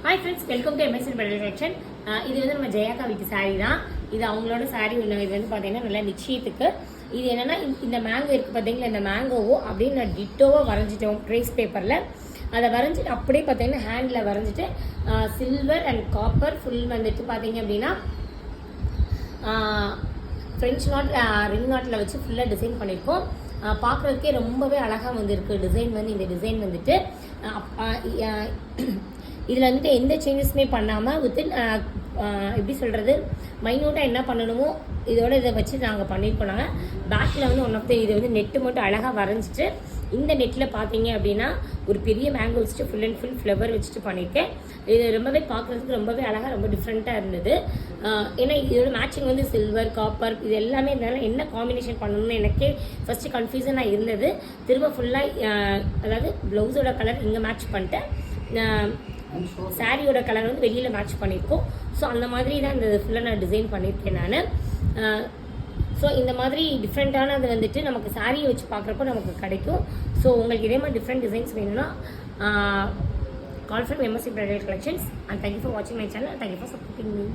Hi friends, welcome to MSN bridal collection. இது வந்து நம்ம ஜெயாக்கா வீட்டு சாரீ தான். இது அவங்களோட சாரீ ஒன்று. இது வந்து பார்த்தீங்கன்னா நல்லா நிச்சயத்துக்கு. இது என்னன்னா, இந்த மேங்கோ இருக்குது பார்த்தீங்களா, இந்த மேங்கோவோ அப்படின்னு நான் டிட்டோவாக வரைஞ்சிட்டோம் ட்ரேஸ் பேப்பரில். அதை வரைஞ்சிட்டு அப்படியே பார்த்தீங்கன்னா ஹேண்டில் வரைஞ்சிட்டு சில்வர் அண்ட் காப்பர் ஃபுல் வந்துட்டு பார்த்தீங்க அப்படின்னா ஃப்ரெஞ்ச் நாட் ரிங் நாட்டில் வச்சு ஃபுல்லாக டிசைன் பண்ணியிருக்கோம். பார்க்குறதுக்கே ரொம்பவே அழகாக வந்துருக்கு டிசைன். வந்து இந்த டிசைன் வந்துட்டு இதில் வந்துட்டு எந்த சேஞ்சஸுமே பண்ணாமல் வித்தின் எப்படி சொல்கிறது, மைனூட்டாக என்ன பண்ணணுமோ இதோட இதை வச்சு நாங்கள் பண்ணியிருக்கோம். நாங்கள் பேக்கில் வந்து ஒன் ஆஃப் த இது வந்து நெட்டு மட்டும் அழகாக வரைஞ்சிட்டு, இந்த நெட்டில் பார்த்தீங்க அப்படின்னா ஒரு பெரிய மேங்கோ வச்சுட்டு ஃபுல் அண்ட் ஃபுல் ஃப்ளவர் வச்சுட்டு பண்ணியிருக்கேன். இது ரொம்பவே பார்க்குறதுக்கு ரொம்பவே அழகாக ரொம்ப டிஃப்ரெண்ட்டாக இருந்தது. ஏன்னா இதோட மேட்சிங் வந்து சில்வர் காப்பர் இது எல்லாமே இருந்தாலும் என்ன காம்பினேஷன் பண்ணணும்னு எனக்கே ஃபஸ்ட்டு கன்ஃபியூஷனாக இருந்தது. திரும்ப ஃபுல்லாக அதாவது ப்ளவுஸோட கலர் இங்கே மேட்ச் பண்ணிட்டேன், சாரியோட கலர் வந்து வெளியில் மேட்ச் பண்ணியிருக்கோம். ஸோ அந்த மாதிரி தான் இந்த ஃபுல்லாக நான் டிசைன் பண்ணியிருக்கேன் நான். ஸோ இந்த மாதிரி டிஃப்ரெண்ட்டானது வந்துட்டு நமக்கு சாரியை வச்சு பார்க்குறப்போ நமக்கு கிடைக்கும். ஸோ உங்களுக்கு இதே மாதிரி டிஃப்ரெண்ட் டிசைன்ஸ் வேணும்னா call from MSC bridal collections. And thank you for வாட்சிங் my channel. Thank you for supporting me.